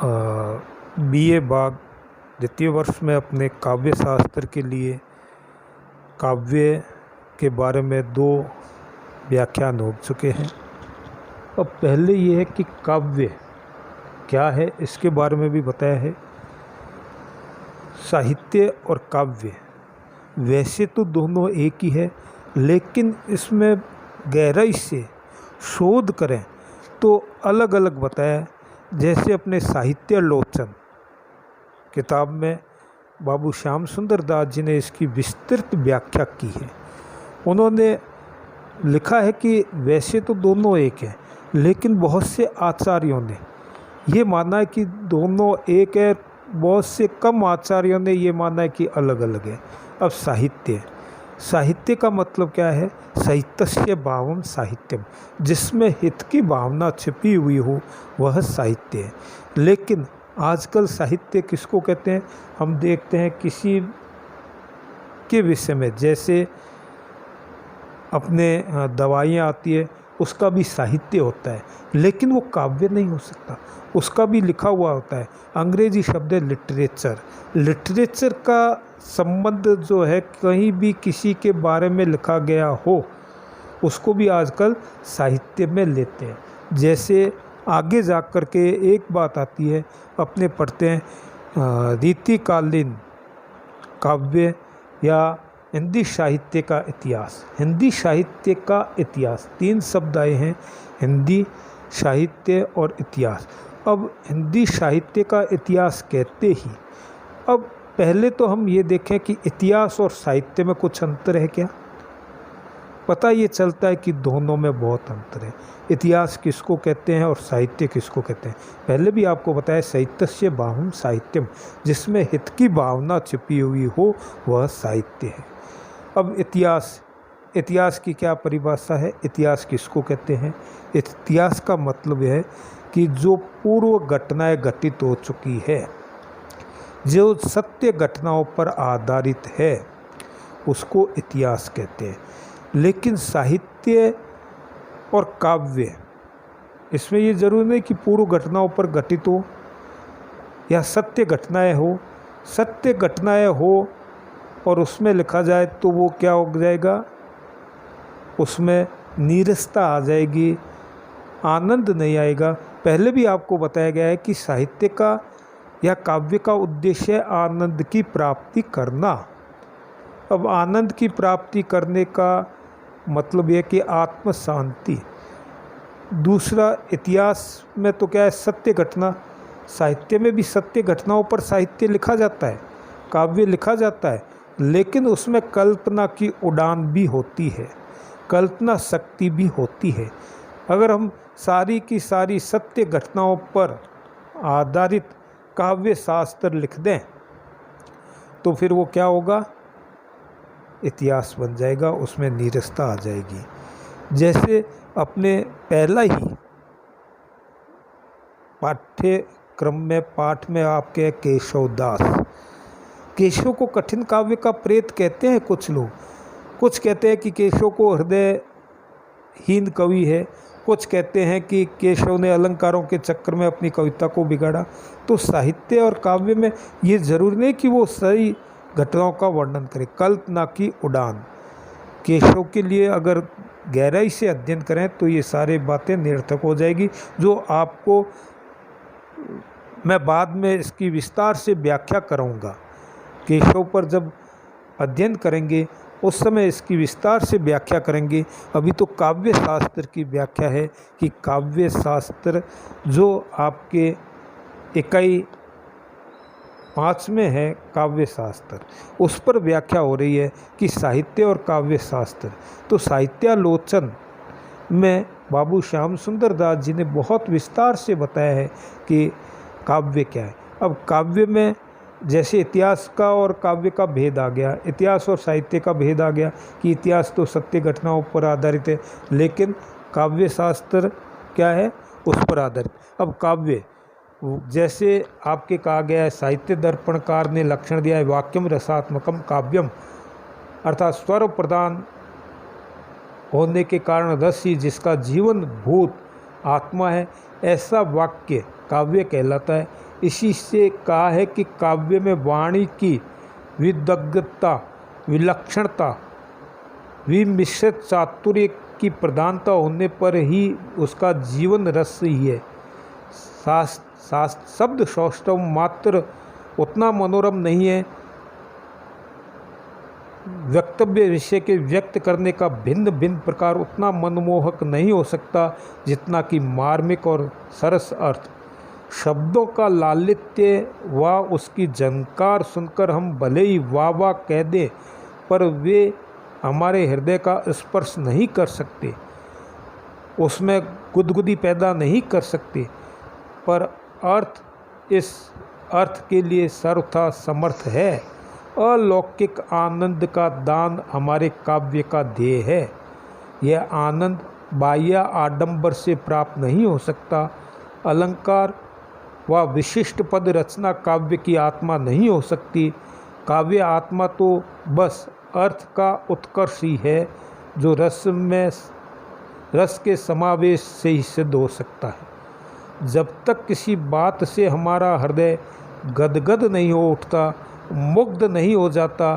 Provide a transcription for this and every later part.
BA बाग द्वितीय वर्ष में अपने काव्य शास्त्र के लिए काव्य के बारे में 2 व्याख्यान हो चुके हैं। अब पहले ये है कि काव्य क्या है, इसके बारे में भी बताया है। साहित्य और काव्य वैसे तो दोनों एक ही है, लेकिन इसमें गहराई से शोध करें तो अलग अलग बताया। जैसे अपने साहित्यालोचन किताब में बाबू श्याम सुंदर दास जी ने इसकी विस्तृत व्याख्या की है। उन्होंने लिखा है कि वैसे तो दोनों एक हैं, लेकिन बहुत से आचार्यों ने ये माना है कि दोनों एक है, बहुत से कम आचार्यों ने ये माना है कि अलग अलग है। अब साहित्य का मतलब क्या है? साहित्यस्य भावम साहित्यम, जिसमें हित की भावना छिपी हुई हो वह साहित्य है। लेकिन आजकल साहित्य किसको कहते हैं? हम देखते हैं किसी के विषय में, जैसे अपने दवाइयाँ आती है, उसका भी साहित्य होता है, लेकिन वो काव्य नहीं हो सकता, उसका भी लिखा हुआ होता है। अंग्रेजी शब्द है लिटरेचर का संबंध जो है, कहीं भी किसी के बारे में लिखा गया हो उसको भी आजकल साहित्य में लेते हैं। जैसे आगे जा कर के एक बात आती है, अपने पढ़ते हैं रीतिकालीन काव्य या हिंदी साहित्य का इतिहास। हिंदी साहित्य का इतिहास 3 शब्द आए हैं, हिंदी साहित्य और इतिहास। अब हिंदी साहित्य का इतिहास कहते ही, अब पहले तो हम ये देखें कि इतिहास और साहित्य में कुछ अंतर है क्या? पता ये चलता है कि दोनों में बहुत अंतर है। इतिहास किसको कहते हैं और साहित्य किसको कहते हैं? पहले भी आपको बताया, साहित्यस्य भावम साहित्यम, जिसमें हित की भावना छिपी हुई हो वह साहित्य है। अब इतिहास की क्या परिभाषा है? इतिहास किसको कहते हैं? इतिहास का मतलब है कि जो पूर्व घटनाएं घटित हो चुकी है, जो सत्य घटनाओं पर आधारित है, उसको इतिहास कहते हैं। लेकिन साहित्य और काव्य, इसमें ये जरूरी नहीं कि पूर्व घटनाओं पर घटित हो या सत्य घटनाएं हो और उसमें लिखा जाए तो वो क्या हो जाएगा? उसमें नीरसता आ जाएगी, आनंद नहीं आएगा। पहले भी आपको बताया गया है कि साहित्य का या काव्य का उद्देश्य है आनंद की प्राप्ति करना। अब आनंद की प्राप्ति करने का मतलब यह कि आत्म शांति। दूसरा, इतिहास में तो क्या है? सत्य घटना। साहित्य में भी सत्य घटनाओं पर साहित्य लिखा जाता है, काव्य लिखा जाता है, लेकिन उसमें कल्पना की उड़ान भी होती है, कल्पना शक्ति भी होती है। अगर हम सारी की सारी सत्य घटनाओं पर आधारित काव्य शास्त्र लिख दें तो फिर वो क्या होगा? इतिहास बन जाएगा, उसमें नीरसता आ जाएगी। जैसे अपने पहला ही पाठ्यक्रम में पाठ में आपके केशव दास, केशव को कठिन काव्य का प्रेत कहते हैं कुछ लोग। कुछ कहते हैं कि केशव को हृदयहीन कवि है, कुछ कहते हैं कि केशव ने अलंकारों के चक्कर में अपनी कविता को बिगाड़ा। तो साहित्य और काव्य में ये जरूरी नहीं कि वो सही घटनाओं का वर्णन करे। कल्पना की उड़ान, केशव के लिए अगर गहराई से अध्ययन करें तो ये सारी बातें निरर्थक हो जाएगी, जो आपको मैं बाद में इसकी विस्तार से व्याख्या करूँगा। केशव पर जब अध्ययन करेंगे उस समय इसकी विस्तार से व्याख्या करेंगे। अभी तो काव्य शास्त्र की व्याख्या है कि काव्य शास्त्र जो आपके इकाई 5 में है, काव्य शास्त्र, उस पर व्याख्या हो रही है कि साहित्य और काव्य शास्त्र। तो साहित्यालोचन में बाबू श्याम सुंदर दास जी ने बहुत विस्तार से बताया है कि काव्य क्या है। अब काव्य में जैसे इतिहास का और काव्य का भेद आ गया, इतिहास और साहित्य का भेद आ गया कि इतिहास तो सत्य घटनाओं पर आधारित है, लेकिन काव्य शास्त्र क्या है? उस पर आधारित। अब काव्य जैसे आपके कहा गया है, साहित्य दर्पणकार ने लक्षण दिया है वाक्यम रसात्मकम काव्यम, अर्थात स्वर प्रधान होने के कारण रस ही जिसका जीवन भूत आत्मा है, ऐसा वाक्य काव्य कहलाता है। इसी से कहा है कि काव्य में वाणी की विदग्धता, विलक्षणता, विमिश्रित चातुर्य की प्रधानता होने पर ही उसका जीवन रस ही है। शब्द सौष्ठव मात्र उतना मनोरम नहीं है, वक्तव्य विषय के व्यक्त करने का भिन्न भिन्न प्रकार उतना मनमोहक नहीं हो सकता जितना कि मार्मिक और सरस अर्थ। शब्दों का लालित्य व उसकी झंकार सुनकर हम भले ही वाह वाह कह दें, पर वे हमारे हृदय का स्पर्श नहीं कर सकते, उसमें गुदगुदी पैदा नहीं कर सकते। पर अर्थ इस अर्थ के लिए सर्वथा समर्थ है। अलौकिक आनंद का दान हमारे काव्य का ध्येय है। यह आनंद बाह्य आडंबर से प्राप्त नहीं हो सकता। अलंकार व विशिष्ट पद रचना काव्य की आत्मा नहीं हो सकती। काव्य आत्मा तो बस अर्थ का उत्कर्ष ही है, जो रस के समावेश से ही सिद्ध हो सकता है। जब तक किसी बात से हमारा हृदय गदगद नहीं हो उठता, मुग्ध नहीं हो जाता,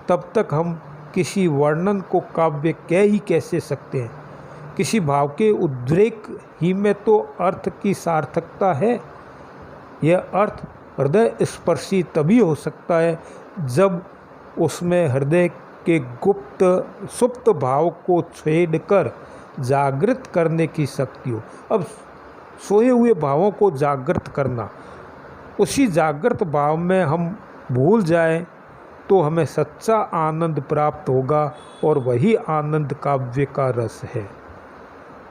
तब तक हम किसी वर्णन को काव्य कह ही कैसे सकते हैं। किसी भाव के उद्रेक ही में तो अर्थ की सार्थकता है। यह अर्थ हृदय स्पर्शी तभी हो सकता है जब उसमें हृदय के गुप्त सुप्त भाव को छेड़कर जागृत करने की शक्ति हो। अब सोए हुए भावों को जागृत करना, उसी जागृत भाव में हम भूल जाएं तो हमें सच्चा आनंद प्राप्त होगा, और वही आनंद काव्य का रस है।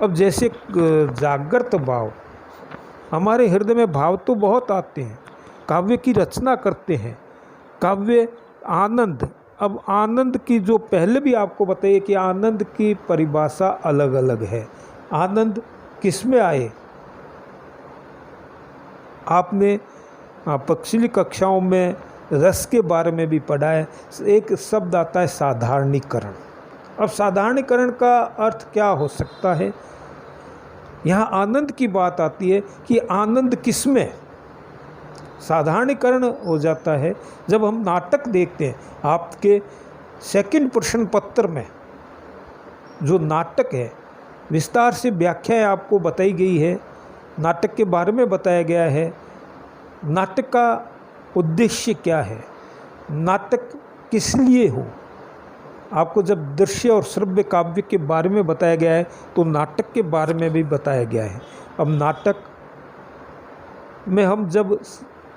अब जैसे जागृत भाव, हमारे हृदय में भाव तो बहुत आते हैं, काव्य की रचना करते हैं, काव्य आनंद। अब आनंद की जो पहले भी आपको बताइए कि आनंद की परिभाषा अलग अलग है। आनंद किस में आए? आपने पिछली कक्षाओं में रस के बारे में भी पढ़ा है। एक शब्द आता है साधारणीकरण। अब साधारणीकरण का अर्थ क्या हो सकता है? यहाँ आनंद की बात आती है कि आनंद किस में? साधारणीकरण हो जाता है जब हम नाटक देखते हैं। आपके सेकंड प्रश्न पत्र में जो नाटक है, विस्तार से व्याख्याएं आपको बताई गई है, नाटक के बारे में बताया गया है। नाटक का उद्देश्य क्या है, नाटक किस लिए हो। आपको जब दृश्य और श्रव्य काव्य के बारे में बताया गया है तो नाटक के बारे में भी बताया गया है। अब नाटक में हम जब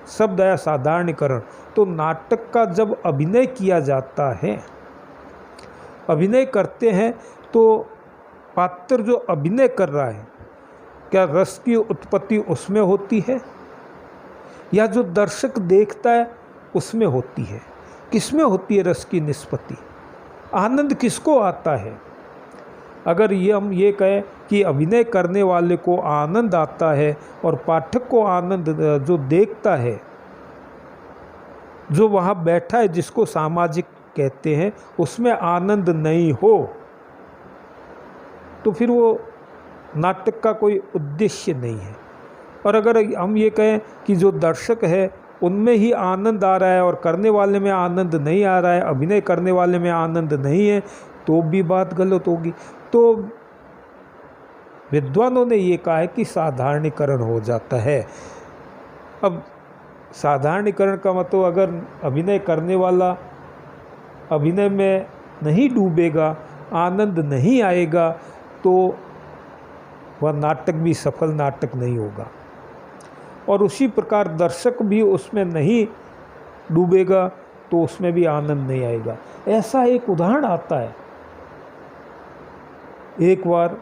शब्द आया साधारणीकरण, तो नाटक का जब अभिनय किया जाता है, अभिनय करते हैं, तो पात्र जो अभिनय कर रहा है, क्या रस की उत्पत्ति उसमें होती है या जो दर्शक देखता है उसमें होती है? किसमें होती है रस की निष्पत्ति? आनंद किसको आता है? अगर हम ये कहें कि अभिनय करने वाले को आनंद आता है और पाठक को आनंद, जो देखता है, जो वहाँ बैठा है, जिसको सामाजिक कहते हैं, उसमें आनंद नहीं हो, तो फिर वो नाटक का कोई उद्देश्य नहीं है। और अगर हम ये कहें कि जो दर्शक है उनमें ही आनंद आ रहा है और करने वाले में आनंद नहीं आ रहा है, अभिनय करने वाले में आनंद नहीं है, तो भी बात गलत होगी। तो विद्वानों ने ये कहा है कि साधारणीकरण हो जाता है। अब साधारणीकरण का मतलब, अगर अभिनय करने वाला अभिनय में नहीं डूबेगा, आनंद नहीं आएगा, तो वह नाटक भी सफल नाटक नहीं होगा। और उसी प्रकार दर्शक भी उसमें नहीं डूबेगा तो उसमें भी आनंद नहीं आएगा। ऐसा एक उदाहरण आता है। एक बार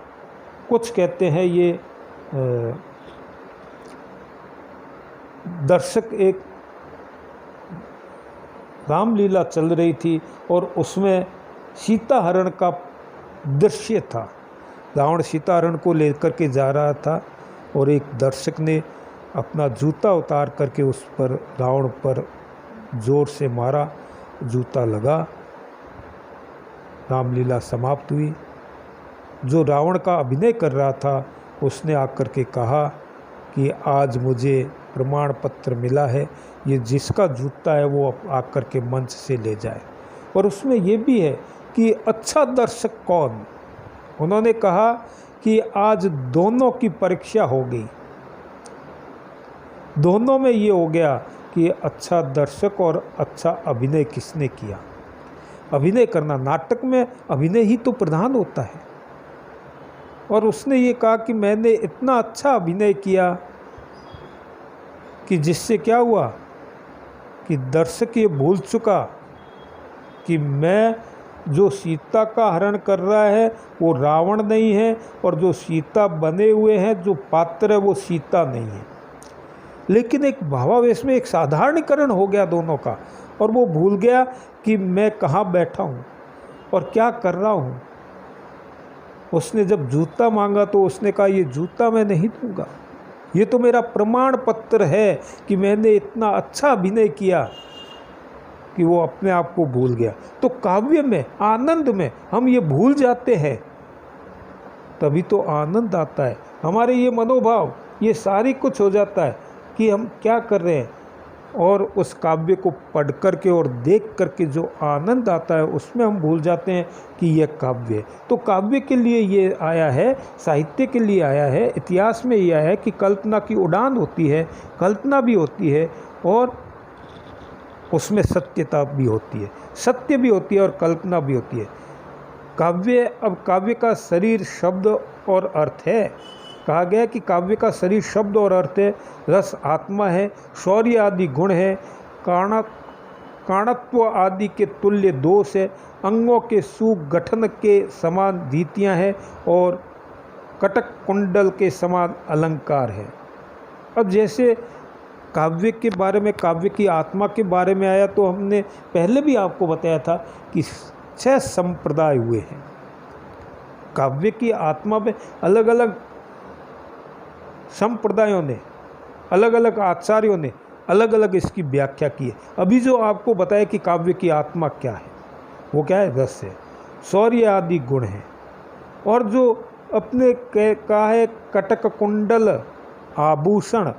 कुछ कहते हैं ये दर्शक, एक रामलीला चल रही थी और उसमें सीता हरण का दृश्य था। रावण सीता हरण को लेकर के जा रहा था और एक दर्शक ने अपना जूता उतार करके उस पर, रावण पर जोर से मारा, जूता लगा, रामलीला समाप्त हुई। जो रावण का अभिनय कर रहा था उसने आकर के कहा कि आज मुझे प्रमाण पत्र मिला है, ये जिसका जूता है वो आकर के मंच से ले जाए। और उसमें ये भी है कि अच्छा दर्शक कौन। उन्होंने कहा कि आज दोनों की परीक्षा हो गई, दोनों में ये हो गया कि अच्छा दर्शक और अच्छा अभिनय किसने किया। अभिनय करना, नाटक में अभिनय ही तो प्रधान होता है। और उसने ये कहा कि मैंने इतना अच्छा अभिनय किया कि जिससे क्या हुआ कि दर्शक ये भूल चुका कि मैं जो सीता का हरण कर रहा है वो रावण नहीं है, और जो सीता बने हुए हैं, जो पात्र है वो सीता नहीं है। लेकिन एक भावावेश में एक साधारणीकरण हो गया दोनों का, और वो भूल गया कि मैं कहाँ बैठा हूँ और क्या कर रहा हूँ। उसने जब जूता मांगा तो उसने कहा ये जूता मैं नहीं दूंगा, ये तो मेरा प्रमाण पत्र है कि मैंने इतना अच्छा अभिनय किया, कि वो अपने आप को भूल गया। तो काव्य में, आनंद में हम ये भूल जाते हैं, तभी तो आनंद आता है। हमारे ये मनोभाव, ये सारी कुछ हो जाता है कि हम क्या कर रहे हैं, और उस काव्य को पढ़ कर के और देख कर के जो आनंद आता है उसमें हम भूल जाते हैं कि यह काव्य है। तो काव्य के लिए ये आया है, साहित्य के लिए आया है, इतिहास में यह है कि कल्पना की उड़ान होती है, कल्पना भी होती है और उसमें सत्यता भी होती है, सत्य भी होती है और कल्पना भी होती है। काव्य, अब काव्य का शरीर शब्द और अर्थ है। कहा गया कि काव्य का शरीर शब्द और अर्थ है, रस आत्मा है, शौर्य आदि गुण है, काणत्व आदि के तुल्य दोष है, अंगों के सुगठन के समान रीतियाँ हैं और कटक कुंडल के समान अलंकार है। अब जैसे काव्य के बारे में, काव्य की आत्मा के बारे में आया, तो हमने पहले भी आपको बताया था कि 6 संप्रदाय हुए हैं। काव्य की आत्मा में अलग अलग संप्रदायों ने, अलग अलग आचार्यों ने अलग अलग इसकी व्याख्या की है। अभी जो आपको बताया कि काव्य की आत्मा क्या है, वो क्या है, रस है, शौर्य आदि गुण है, और जो अपने कहा है कटक कुंडल आभूषण,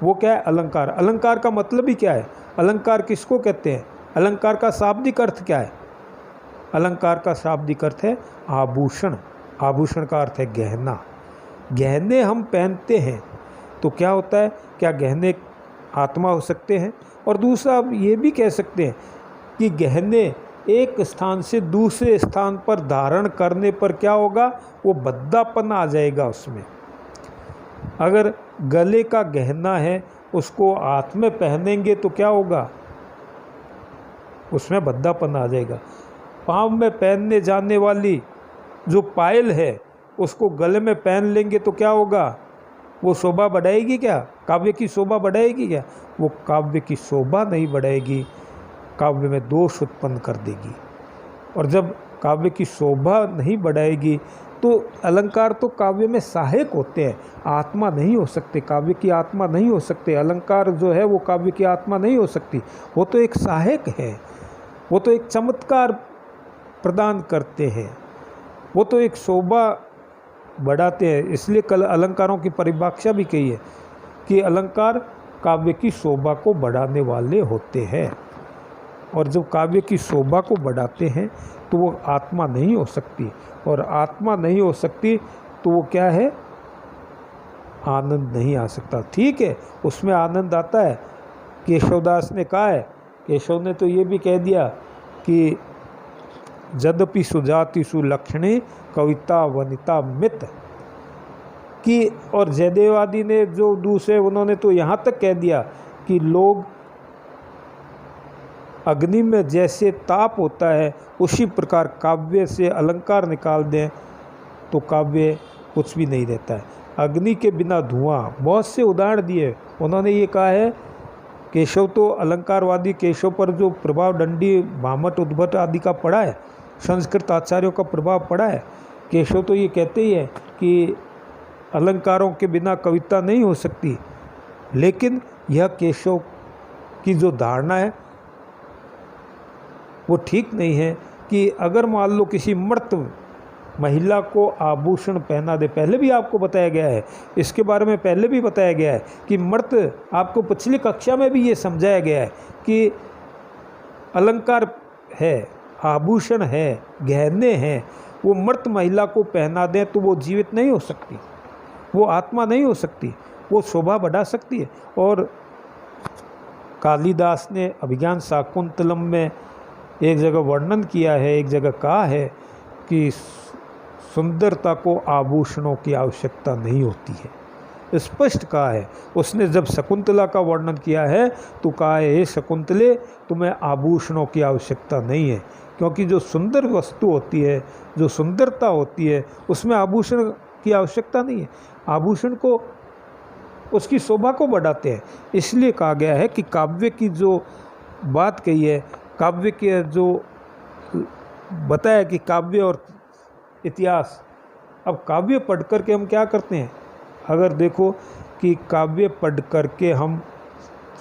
वो क्या है, अलंकार। अलंकार का मतलब ही क्या है, अलंकार किसको कहते हैं, अलंकार का शाब्दिक अर्थ क्या है। अलंकार का शाब्दिक अर्थ है आभूषण। आभूषण का अर्थ है गहना। गहने हम पहनते हैं तो क्या होता है, क्या गहने आत्मा हो सकते हैं। और दूसरा आप ये भी कह सकते हैं कि गहने एक स्थान से दूसरे स्थान पर धारण करने पर क्या होगा, वो भद्दापन आ जाएगा उसमें। अगर गले का गहना है, उसको हाथ में पहनेंगे तो क्या होगा, उसमें भद्दापन आ जाएगा। पाँव में पहनने जाने वाली जो पायल है, उसको गले में पहन लेंगे तो क्या होगा, वो शोभा बढ़ाएगी क्या, काव्य की शोभा बढ़ाएगी क्या, वो काव्य की शोभा नहीं बढ़ाएगी, काव्य में दोष उत्पन्न कर देगी। और जब काव्य की शोभा नहीं बढ़ाएगी तो अलंकार तो काव्य में सहायक होते हैं, आत्मा नहीं हो सकते, काव्य की आत्मा नहीं हो सकते। अलंकार जो है वो काव्य की आत्मा नहीं हो सकती, वो तो एक सहायक है, वो तो एक चमत्कार प्रदान करते हैं, वो तो एक शोभा बढ़ाते हैं। इसलिए कल अलंकारों की परिभाषा भी कही है कि अलंकार काव्य की शोभा को बढ़ाने वाले होते हैं, और जब काव्य की शोभा को बढ़ाते हैं तो वो आत्मा नहीं हो सकती, और आत्मा नहीं हो सकती तो वो क्या है, आनंद नहीं आ सकता। ठीक है, उसमें आनंद आता है। केशवदास ने कहा है, केशव ने तो ये भी कह दिया कि यद्यपि सुजाति सुलक्षणी कविता वनिता मित कि, और जयदेव आदि ने जो दूसरे, उन्होंने तो यहाँ तक कह दिया कि लोग अग्नि में जैसे ताप होता है उसी प्रकार काव्य से अलंकार निकाल दें तो काव्य कुछ भी नहीं रहता है। अग्नि के बिना धुआं, बहुत से उदाहरण दिए। उन्होंने ये कहा है, केशव तो अलंकारवादी, केशव पर जो प्रभाव दंडी भामट उद्भट आदि का पड़ा है, संस्कृत आचार्यों का प्रभाव पड़ा है, केशव तो ये कहते ही है कि अलंकारों के बिना कविता नहीं हो सकती। लेकिन यह केशव की जो धारणा है वो ठीक नहीं है कि अगर मान लो किसी मर्त महिला को आभूषण पहना दे। पहले भी आपको बताया गया है, इसके बारे में पहले भी बताया गया है कि मर्द, आपको पिछली कक्षा में भी ये समझाया गया है कि अलंकार है, आभूषण है, गहने हैं, वो मर्द महिला को पहना दें तो वो जीवित नहीं हो सकती, वो आत्मा नहीं हो सकती, वो शोभा बढ़ा सकती है। और कालिदास ने अभिज्ञान शाकुंतलम में एक जगह वर्णन किया है, एक जगह कहा है कि सुंदरता को आभूषणों की आवश्यकता नहीं होती है, स्पष्ट कहा है उसने। जब शकुंतला का वर्णन किया है तो कहा है, हे शकुंतले, तुम्हें आभूषणों की आवश्यकता नहीं है, क्योंकि जो सुंदर वस्तु होती है, जो सुंदरता होती है, उसमें आभूषण की आवश्यकता नहीं है। आभूषण को, उसकी शोभा को बढ़ाते हैं। इसलिए कहा गया है कि काव्य की जो बात कही है, काव्य के जो बताया कि काव्य और इतिहास, अब काव्य पढ़ करके हम क्या करते हैं, अगर देखो कि काव्य पढ़ करके हम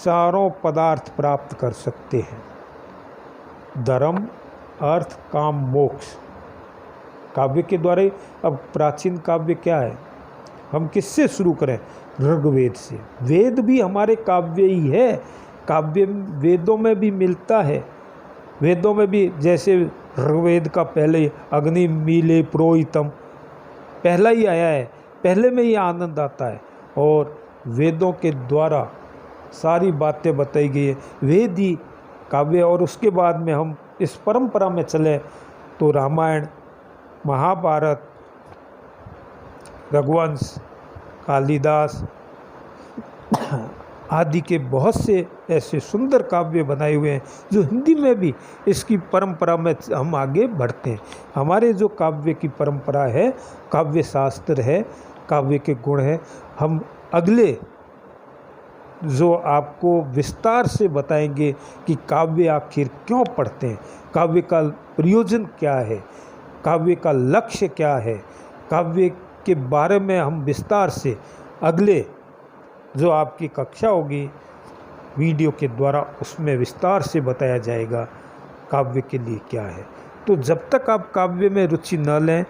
चारों पदार्थ प्राप्त कर सकते हैं, धर्म, अर्थ, काम, मोक्ष, काव्य के द्वारा ही। अब प्राचीन काव्य क्या है, हम किससे शुरू करें, ऋग्वेद से। वेद भी हमारे काव्य ही है, काव्य वेदों में भी मिलता है। वेदों में भी जैसे ऋग्वेद का पहले अग्नि मीले प्रोहितम पहला ही आया है, पहले में ही आनंद आता है, और वेदों के द्वारा सारी बातें बताई गई है, वेद ही काव्य। और उसके बाद में हम इस परंपरा में चले तो रामायण, महाभारत, रघुवंश, कालिदास आदि के बहुत से ऐसे सुंदर काव्य बनाए हुए हैं, जो हिंदी में भी इसकी परंपरा में हम आगे बढ़ते हैं। हमारे जो काव्य की परंपरा है, काव्य शास्त्र है, काव्य के गुण हैं, हम अगले जो आपको विस्तार से बताएंगे कि काव्य आखिर क्यों पढ़ते हैं, काव्य का प्रयोजन क्या है, काव्य का लक्ष्य क्या है, काव्य के बारे में हम विस्तार से अगले जो आपकी कक्षा होगी वीडियो के द्वारा, उसमें विस्तार से बताया जाएगा काव्य के लिए क्या है। तो जब तक आप काव्य में रुचि न लें,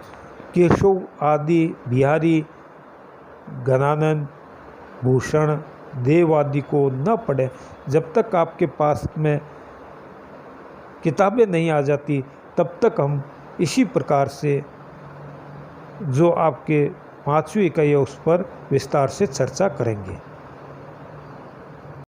केशव आदि, बिहारी, गणानंद, भूषण, देव आदि को न पढ़ें, जब तक आपके पास में किताबें नहीं आ जाती, तब तक हम इसी प्रकार से जो आपके 5वीं इकाई है उस पर विस्तार से चर्चा करेंगे।